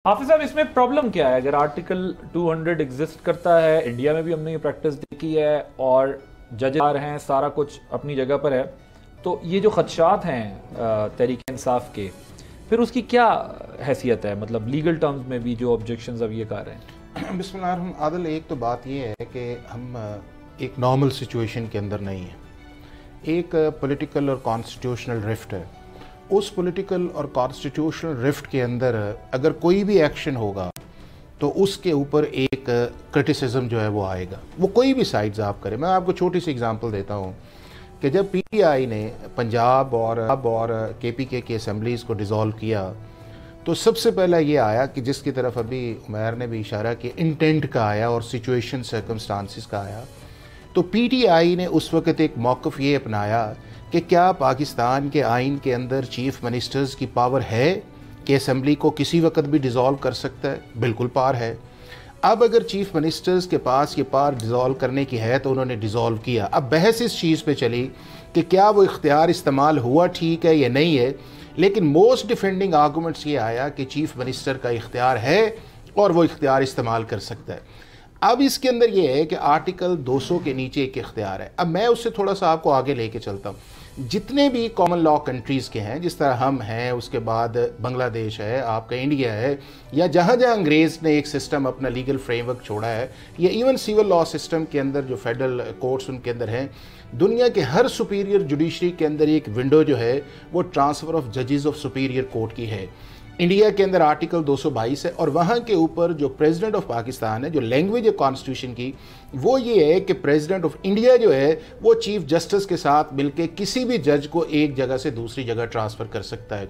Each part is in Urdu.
حافظ صاحب اس میں پرابلم کیا ہے؟ اگر آرٹیکل 200 ایگزسٹ کرتا ہے، انڈیا میں بھی ہم نے یہ پریکٹس دیکھی ہے اور ججز آ رہے ہیں، سارا کچھ اپنی جگہ پر ہے، تو یہ جو خدشات ہیں تحریک انصاف کے، پھر اس کی کیا حیثیت ہے؟ مطلب لیگل ٹرمز میں بھی جو آبجیکشنز اب یہ کر رہے ہیں۔ بسم اللہ الرحمن عادل، ایک تو بات یہ ہے کہ ہم ایک نارمل سچویشن کے اندر نہیں ہیں، ایک پولیٹیکل اور کانسٹیٹیوشنل رفٹ ہے۔ اس پولیٹیکل اور کانسٹیٹیوشنل رفٹ کے اندر اگر کوئی بھی ایکشن ہوگا تو اس کے اوپر ایک کرٹیسزم جو ہے وہ آئے گا، وہ کوئی بھی سائڈز آپ کریں۔ میں آپ کو چھوٹی سی اگزامپل دیتا ہوں کہ جب پی ٹی آئی نے پنجاب اور کے پی کے اسمبلیز کو ڈیزالو کیا تو سب سے پہلا یہ آیا کہ جس کی طرف ابھی عمیر نے بھی اشارہ کیا، انٹینٹ کا آیا اور سچویشن سرکمسٹانسز کا آیا۔ تو پی ٹی آئی نے اس وقت ایک موقف یہ اپنایا کہ کیا پاکستان کے آئین کے اندر چیف منسٹرز کی پاور ہے کہ اسمبلی کو کسی وقت بھی ڈیزالو کر سکتا ہے؟ بالکل پار ہے۔ اب اگر چیف منسٹرز کے پاس یہ پار ڈیزالو کرنے کی ہے تو انہوں نے ڈیزالو کیا۔ اب بحث اس چیز پہ چلی کہ کیا وہ اختیار استعمال ہوا ٹھیک ہے یا نہیں ہے، لیکن موسٹ ڈیفینڈنگ آرگومنٹس یہ آیا کہ چیف منسٹر کا اختیار ہے اور وہ اختیار استعمال کر سکتا ہے۔ اب اس کے اندر یہ ہے کہ آرٹیکل 200 کے نیچے ایک اختیار ہے۔ اب میں اس سے تھوڑا سا آپ کو آگے لے کے چلتا ہوں۔ جتنے بھی کامن لا کنٹریز کے ہیں، جس طرح ہم ہیں، اس کے بعد بنگلہ دیش ہے، آپ کا انڈیا ہے، یا جہاں جہاں انگریز نے ایک سسٹم اپنا لیگل فریم ورک چھوڑا ہے، یا ایون سیول لا سسٹم کے اندر جو فیڈرل کورٹس ان کے اندر ہیں، دنیا کے ہر سپیریئر جوڈیشری کے اندر ایک ونڈو جو ہے وہ ٹرانسفر آف ججز آف سپیریئر کورٹ کی ہے۔ انڈیا کے اندر آرٹیکل 222 ہے، اور وہاں کے اوپر جو پریزیڈنٹ آف پاکستان ہے، جو لینگویج ہے کانسٹیٹیوشن کی، وہ یہ ہے کہ پریزیڈنٹ آف انڈیا جو ہے وہ چیف جسٹس کے ساتھ مل کے کسی بھی جج کو ایک جگہ سے دوسری جگہ ٹرانسفر کر سکتا ہے۔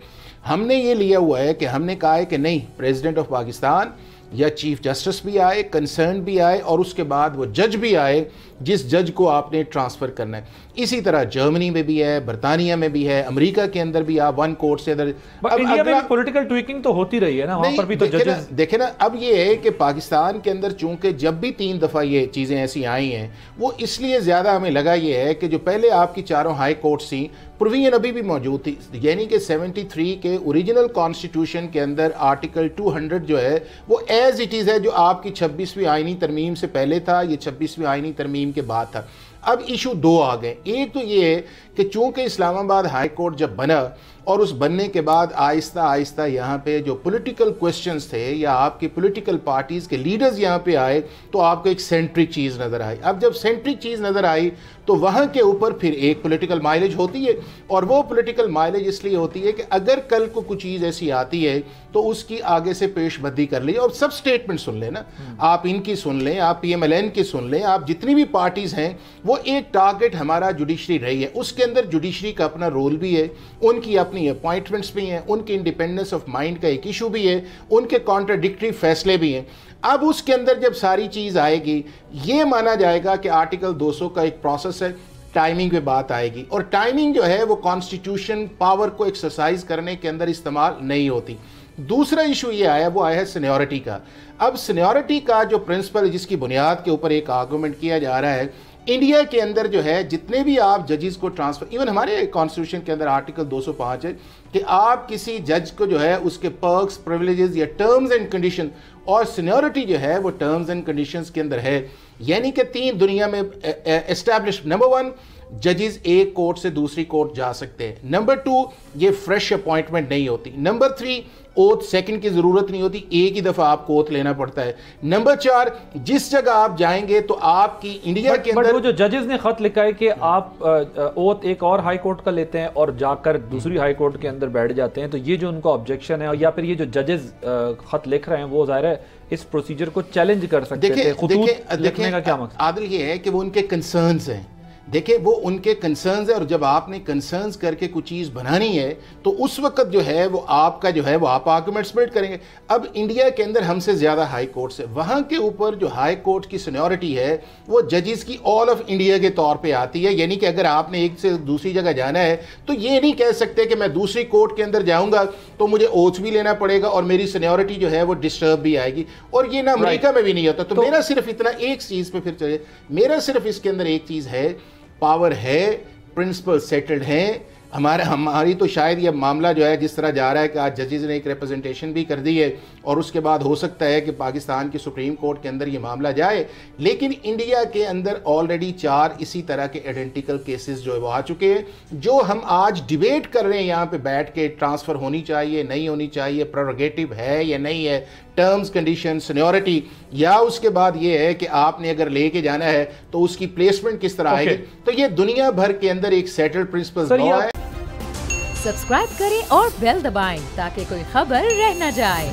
ہم نے یہ لیا ہوا ہے کہ ہم نے کہا ہے کہ نہیں، پریزیڈنٹ آف پاکستان یا چیف جسٹس بھی آئے، کنسرن بھی آئے، اور اس کے بعد وہ جج بھی آئے جس جج کو آپ نے ٹرانسفر کرنا ہے۔ اسی طرح جرمنی میں بھی ہے، برطانیہ میں بھی ہے، امریکہ کے اندر بھی آپ ون کورٹ سے ادھر۔ انڈیا میں بھی پولیٹیکل ٹویکنگ تو ہوتی رہی ہے نا، وہاں پر بھی تو ججز دیکھیں نا، اب یہ ہے کہ پاکستان کے اندر چونکہ جب بھی 3 دفعہ یہ چیزیں ایسی آئی ہیں، وہ اس لیے زیادہ ہمیں لگا یہ ہے کہ جو پہلے آپ کی چاروں ہائی کورٹس تھیں، پروویژن ابھی بھی موجود تھی، یعنی کہ 73 کے اوریجنل کانسٹیٹیوشن کے اندر آرٹیکل 200 جو ہے وہ ایز اٹ از ہے، جو آپ کی 26ویں آئینی ترمیم سے پہلے تھا، یہ 26ویں آئینی ترمیم کے بعد تھا۔ اب ایشو 2 آ گئے۔ ایک تو یہ ہے کہ چونکہ اسلام آباد ہائی کورٹ جب بنا، اور اس بننے کے بعد آہستہ آہستہ یہاں پہ جو پولیٹیکل کویسچنز تھے یا آپ کی پولیٹیکل پارٹیز کے لیڈرز یہاں پہ آئے تو آپ کو ایک سینٹرک چیز نظر آئی۔ اب جب سینٹرک چیز نظر آئی تو وہاں کے اوپر پھر ایک پولیٹیکل مائلیج ہوتی ہے، اور وہ پولیٹیکل مائلیج اس لیے ہوتی ہے کہ اگر کل کو کچھ چیز ایسی آتی ہے تو اس کی آگے سے پیش بدی کر لی، اور سب سٹیٹمنٹ سن لیں نا، آپ ان کی سن لیں، آپ پی ایم ایل این کی سن لیں، آپ جتنی بھی پارٹیز ہیں، وہ ایک ٹارگٹ ہمارا جوڈیشری رہی ہے۔ اس کے اندر جوڈیشری کا اپنا رول بھی ہے، ان کی اپنی اپوائنٹمنٹس بھی ہیں، ان کی انڈیپینڈنس آف مائنڈ کا ایک ایشو بھی ہے، ان کے کانٹراڈکٹری فیصلے بھی ہیں۔ اب اس کے اندر جب ساری چیز آئے گی، یہ مانا جائے گا کہ آرٹیکل 200 کا ایک پروسیس ہے، ٹائمنگ پہ بات آئے گی، اور ٹائمنگ جو ہے وہ کانسٹیٹیوشن پاور کو ایکسرسائز کرنے کے اندر استعمال نہیں ہوتی۔ دوسرا ایشو یہ آیا، وہ آیا ہے سینیورٹی کا۔ اب سینیورٹی کا جو پرنسپل، جس کی بنیاد کے اوپر ایک آرگومنٹ کیا جا رہا ہے، انڈیا کے اندر جو ہے جتنے بھی آپ ججز کو ٹرانسفر، ایون ہمارے کانسٹیٹیوشن کے اندر آرٹیکل 205 ہے کہ آپ کسی جج کو جو ہے اس کے پرکس، پریویلیجز یا ٹرمز اینڈ کنڈیشن، اور سینیورٹی جو ہے وہ ٹرمز اینڈ کنڈیشنز کے اندر ہے، یعنی کہ 3 دنیا میں اسٹیبلش۔ نمبر 1، ججز ایک کورٹ سے دوسری کورٹ جا سکتے ہیں۔ نمبر 2، یہ فریش اپوائنٹمنٹ نہیں ہوتی۔ نمبر 3، اوتھ سیکنڈ کی ضرورت نہیں ہوتی، ایک ہی دفعہ آپ کو اوتھ لینا پڑتا ہے۔ نمبر 4، جس جگہ آپ جائیں گے تو آپ کی انڈیا کے اندر، وہ جو ججز نے خط لکھا ہے کہ آپ اوتھ ایک اور ہائی کورٹ کا لیتے ہیں اور جا کر دوسری ہائی کورٹ کے اندر بیٹھ جاتے ہیں، تو یہ جو ان کا آبجیکشن ہے، یا پھر یہ جو ججز خط لکھ رہے ہیں، وہ ظاہر ہے اس پروسیجر کو چیلنج کر سکتے تھے۔ خطوط لکھنے کا کیا مقصد؟ عادل یہ ہے کہ وہ ان کے کنسرنز ہیں، دیکھیں وہ ان کے کنسرنز ہیں، اور جب آپ نے کنسرنز کر کے کوئی چیز بنانی ہے تو اس وقت جو ہے وہ آپ کا جو ہے وہ آپ آرگومنٹس بیٹ کریں گے۔ اب انڈیا کے اندر ہم سے زیادہ ہائی کورٹس ہے، وہاں کے اوپر جو ہائی کورٹ کی سینیورٹی ہے وہ ججز کی آل آف انڈیا کے طور پہ آتی ہے، یعنی کہ اگر آپ نے ایک سے دوسری جگہ جانا ہے تو یہ نہیں کہہ سکتے کہ میں دوسری کورٹ کے اندر جاؤں گا تو مجھے اوتھ بھی لینا پڑے گا اور میری سینیورٹی جو ہے وہ ڈسٹرب بھی آئے گی، اور یہ نہ امریکہ میں بھی نہیں ہوتا۔ تو میرا صرف اتنا ایک چیز پہ پھر چلے، میرا صرف اس کے اندر ایک چیز ہے، پاور ہے، پرنسپل سیٹلڈ ہیں، ہماری تو شاید یہ معاملہ جو ہے جس طرح جا رہا ہے کہ آج ججز نے ایک ریپرزنٹیشن بھی کر دی ہے اور اس کے بعد ہو سکتا ہے کہ پاکستان کی سپریم کورٹ کے اندر یہ معاملہ جائے، لیکن انڈیا کے اندر آلریڈی 4 اسی طرح کے ایڈنٹیکل کیسز جو ہے وہ آ چکے ہیں، جو ہم آج ڈیبیٹ کر رہے ہیں یہاں پہ بیٹھ کے، ٹرانسفر ہونی چاہیے نہیں ہونی چاہیے، پریروگیٹو ہے یا نہیں ہے، ٹرمز کنڈیشن سینیورٹی، یا اس کے بعد یہ ہے کہ آپ نے اگر لے کے جانا ہے تو اس کی پلیسمنٹ کس طرح آئے گی. تو یہ دنیا بھر کے اندر ایک سیٹلڈ پرنسپل لا ہے. سبسکرائب کریں اور بیل دبائیں تاکہ کوئی خبر رہ نہ جائے.